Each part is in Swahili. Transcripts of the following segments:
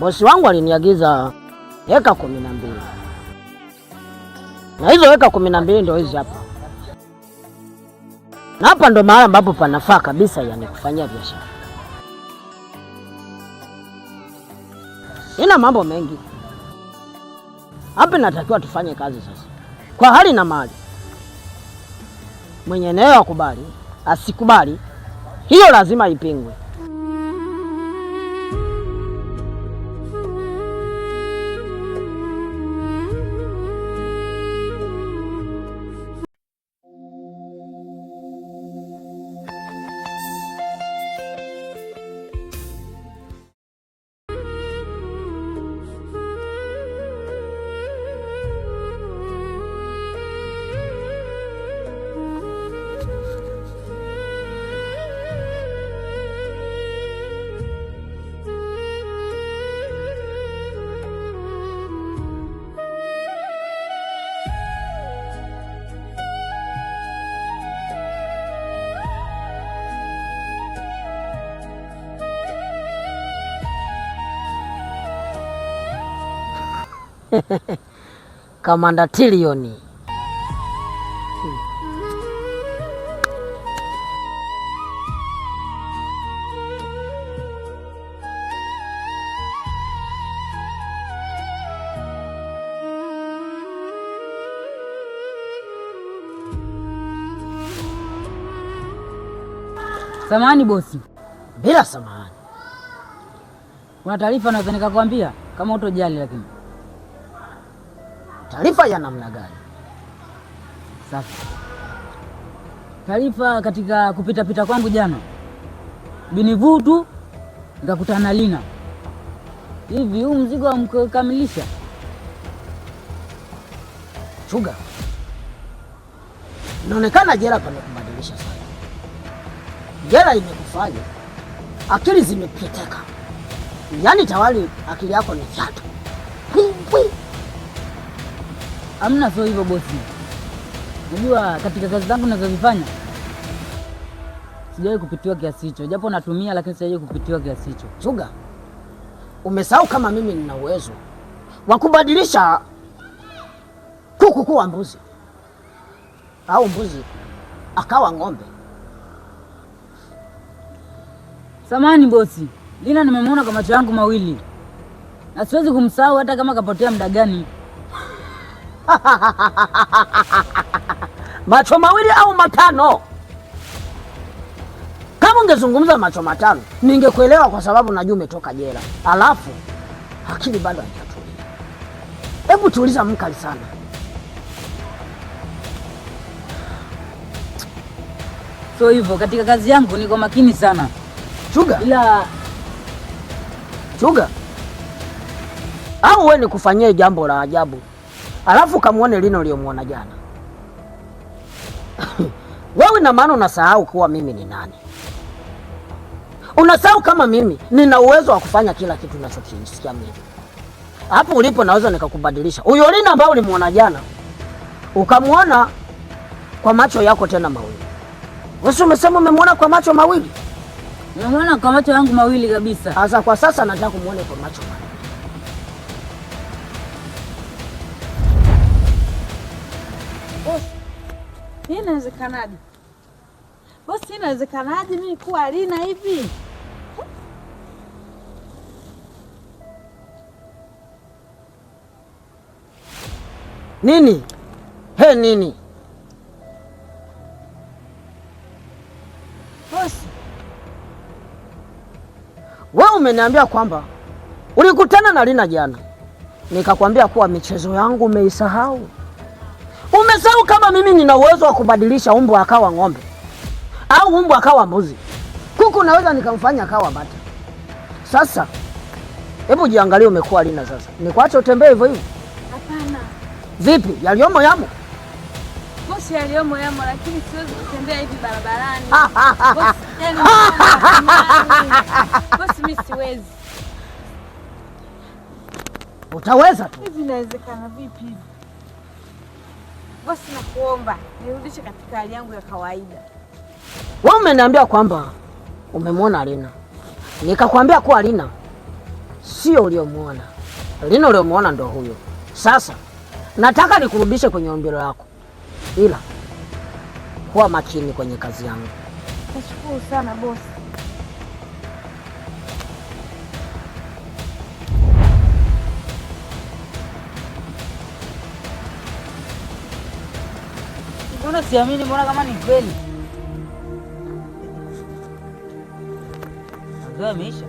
bosi wangu aliniagiza eka 12. Na hizo eka 12 ndio hizi hapa. Na hapa ndo mahali ambapo panafaa kabisa yani kufanyia biashara. Ina mambo mengi. Hapa natakiwa tufanye kazi sasa. Kwa hali na mali. Mwenye eneo akubali, asikubali, hiyo lazima ipingwe. Kamanda Tilioni. Samahani bosi. Bila samahani. Kuna taarifa naweza nikakwambia kama utojali lakini. Taarifa ya namna gani? Safi. Taarifa katika kupita kwangu jana. Binivutu nikakutana na Lina. Hivi huu mzigo wa mkamilisha? Chuga. Inaonekana jela pamekubadilisha sana. Jela imekufanya akili zimepiteka. Yaani tawali akili yako ni fyatu. Amna sio hivyo bosi. Unajua katika kazi zangu ninazozifanya sijawahi kupitiwa kiasi hicho. Japo natumia lakini sijawahi kupitiwa kiasi hicho. Chuga. Umesahau kama mimi nina uwezo wa kubadilisha kuku kuwa mbuzi au mbuzi akawa ng'ombe. Samahani bosi. Lina nimemwona kwa macho yangu mawili. Na siwezi kumsahau hata kama kapotea muda gani. Macho mawili au matano? Kama ungezungumza macho matano, ningekuelewa kwa sababu najua umetoka jela. Alafu akili bado haijatulia. Hebu tuuliza mkali sana. So hivyo katika kazi yangu niko makini sana. Chuga. Ila Chuga. Au wewe nikufanyie jambo la ajabu. Alafu kamuone Lina uliyomwona jana. Wewe na maana unasahau kuwa mimi ni nani. Unasahau kama mimi nina uwezo wa kufanya kila kitu ninachokisikia mimi. Hapo ulipo naweza nikakubadilisha. Huyo Lina ambao ulimwona jana, ukamuona kwa macho yako tena mawili. Wewe umesema umemwona kwa macho mawili? nimemwona kwa macho yangu mawili kabisa. Sasa kwa sasa nataka kumuone kwa macho mawili. Hii inawezekanaje? Bosi, inawezekanaje mimi kuwa Lina hivi? Nini? He, nini? Bosi, wewe umeniambia kwamba ulikutana na Lina jana. Nikakwambia kuwa michezo yangu umeisahau. Umesahau kama mimi nina uwezo wa kubadilisha umbo akawa ng'ombe au umbo akawa mbuzi. Kuku naweza nikamfanya akawa bata. Sasa hebu jiangalie umekuwa Lina sasa. Nikuache utembee hivyo hivyo? hapana. Vipi? Yaliomo yamo? Bosi, yaliomo yamo, lakini siwezi kutembea hivi barabarani. Bosi, yani bosi, mimi siwezi. Utaweza tu. Hivi inawezekana vipi hivi? Bosi, nakuomba nirudishe katika hali yangu ya kawaida. Wewe umeniambia kwamba umemwona Lina. Nikakwambia kuwa Lina sio uliomuona. Lina uliomuona ndo huyo. Sasa nataka nikurudishe kwenye ombi lako, ila kuwa makini kwenye kazi yangu. Nashukuru sana bosi. Mbona siamini, mbona kama ni kweli? Ndio ameisha.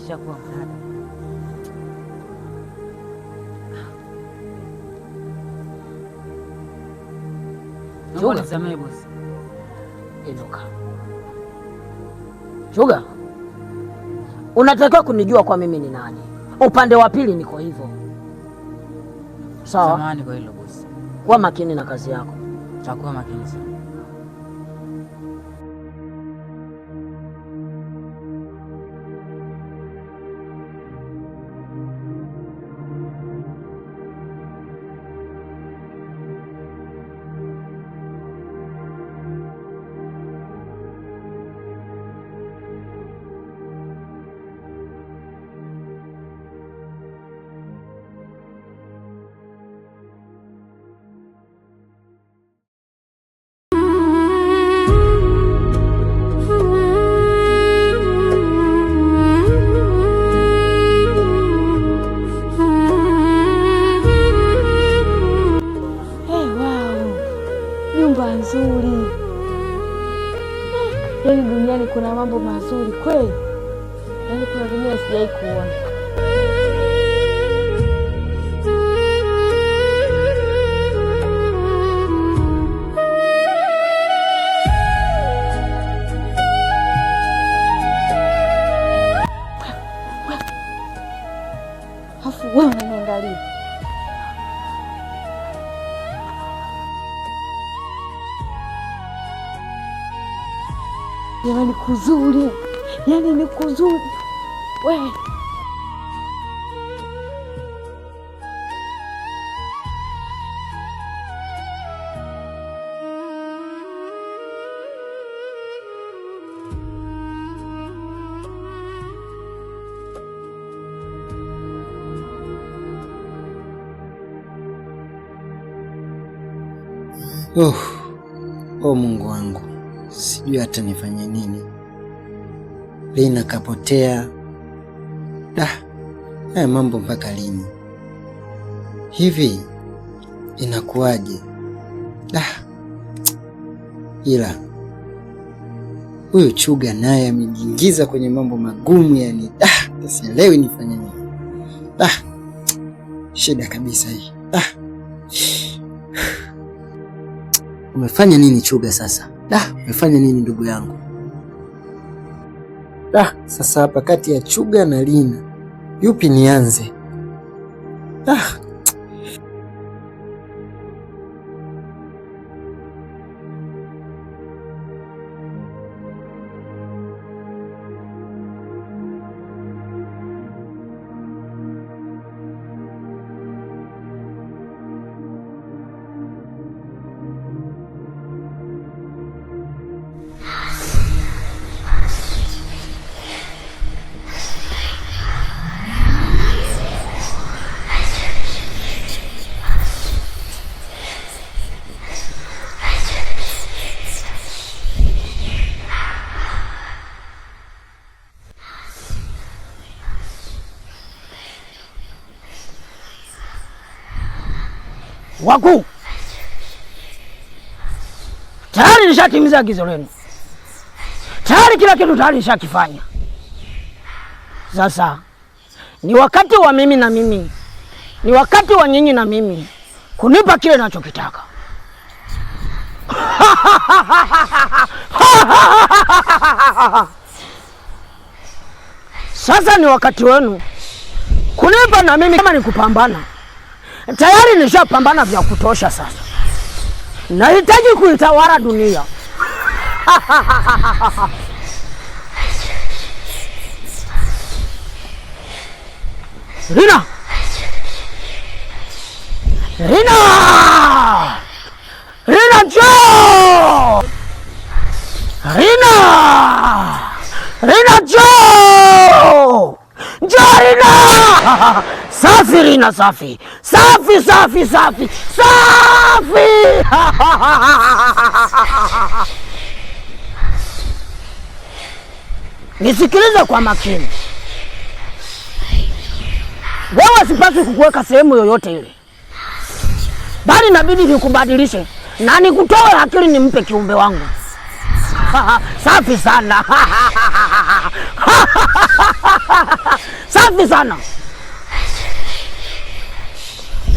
Shakuwa mrada. Chuga, nisamehe bosi. Inuka. Chuga, unatakiwa kunijua kwa mimi ni nani. Upande wa pili niko hivyo. Sawa? Samahani kwa hilo bosi. Kuwa makini na kazi yako. Takuwa makini sana. Yaani duniani kuna mambo mazuri kweli, yaani kuna dunia sijai kuona. Afu wewe unaniangalia. Jamani kuzuri, yaani ni kuzuri. Wewe Oh Mungu wangu, sijui hata nifanye nini. Lina kapotea. Haya mambo mpaka lini hivi? Inakuwaje? Ila huyu Chuga naye amejiingiza kwenye mambo magumu, yani sielewi nifanye nini. Shida kabisa hii. Umefanya nini Chuga sasa? Umefanya nini ndugu yangu? Sasa hapa kati ya Chuga na Lina, yupi nianze? Wakuu, tayari nishatimiza agizo lenu. Tayari kila kitu tayari nishakifanya. Sasa ni wakati wa mimi na mimi, ni wakati wa nyinyi na mimi kunipa kile ninachokitaka. Sasa ni wakati wenu kunipa na mimi. Kama ni kupambana, tayari nishapambana vya kutosha. Sasa nahitaji kuitawala dunia. Lina! Lina! Lina njoo! Lina! Lina njoo! Lina! Safi Lina, safi. Safi, safi, safi. Safi! Nisikilize kwa makini. Wewe sipaswi kukuweka sehemu yoyote ile, bali inabidi nikubadilishe na nikutoe akili nimpe kiumbe wangu. Safi sana. Safi sana.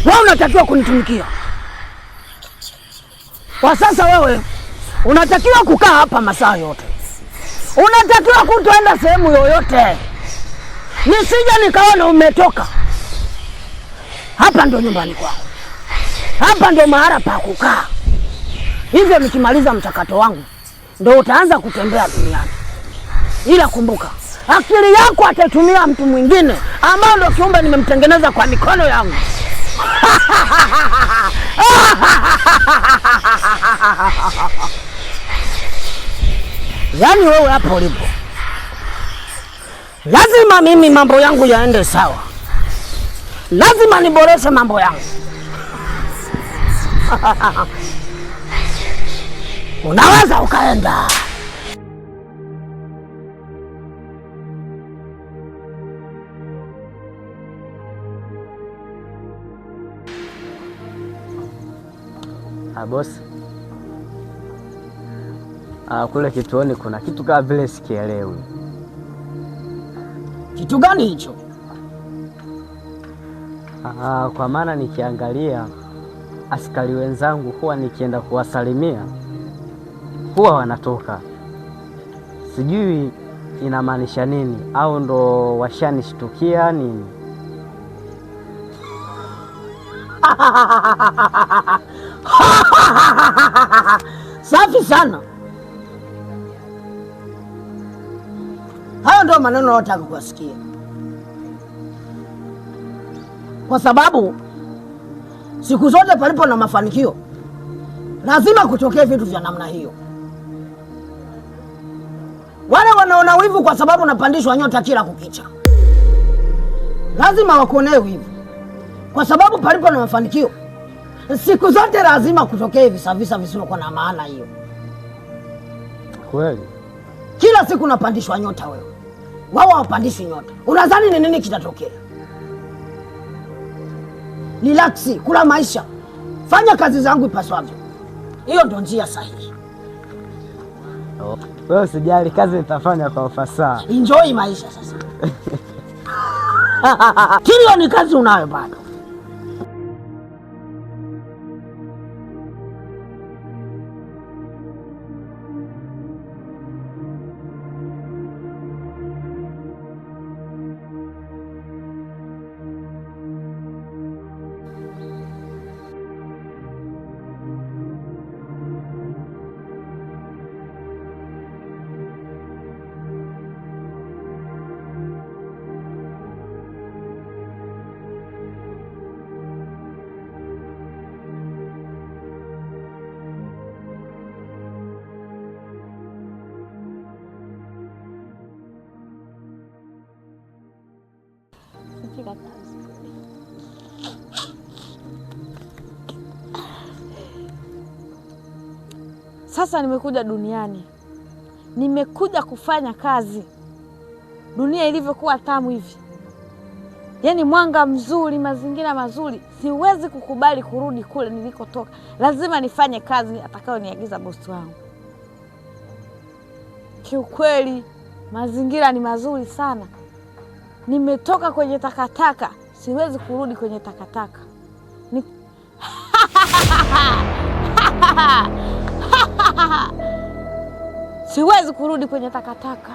Wewe unatakiwa kunitumikia kwa sasa. Wewe unatakiwa kukaa hapa masaa yote, unatakiwa kutoenda sehemu yoyote, nisije nikaona umetoka. Hapa ndo nyumbani kwako, hapa ndo mahali pa kukaa. Hivyo nikimaliza mchakato wangu ndo utaanza kutembea duniani, ila kumbuka, akili yako atatumia mtu mwingine ambao ndo kiumbe nimemtengeneza kwa mikono yangu. Yaani wewe hapo ulipo, lazima mimi mambo yangu yaende sawa, lazima niboreshe mambo yangu. Unaweza ukaenda. Bosi, kule kituoni kuna kitu kama vile sikielewi. Kitu gani hicho? Kwa maana nikiangalia askari wenzangu huwa nikienda kuwasalimia huwa wanatoka, sijui inamaanisha nini, au ndo washanishtukia nini? Safi sana. Hayo ndio maneno nataka kusikia, kwa sababu siku zote palipo na mafanikio lazima kutokea vitu vya namna hiyo. Wale wanaona wivu kwa sababu unapandishwa nyota kila kukicha, lazima wakuonee wivu, kwa sababu palipo na mafanikio siku zote lazima kutokea visa visivyokuwa na maana. Hiyo kweli. Kila siku unapandishwa nyota wewe, wao hawapandishwi nyota. Unadhani ni nini kitatokea? Relax, kula maisha, fanya kazi zangu ipaswavyo. Hiyo ndio njia sahihi. Wewe usijali, kazi nitafanya kwa ufasaha. Enjoy maisha sasa. Kilio ni kazi unayo bado. Sasa nimekuja duniani, nimekuja kufanya kazi. Dunia ilivyokuwa tamu hivi, yaani mwanga mzuri, mazingira mazuri, siwezi kukubali kurudi kule nilikotoka. Lazima nifanye kazi atakayoniagiza bosi wangu. Kiukweli mazingira ni mazuri sana. Nimetoka kwenye takataka, siwezi kurudi kwenye takataka. Siwezi kurudi kwenye takataka.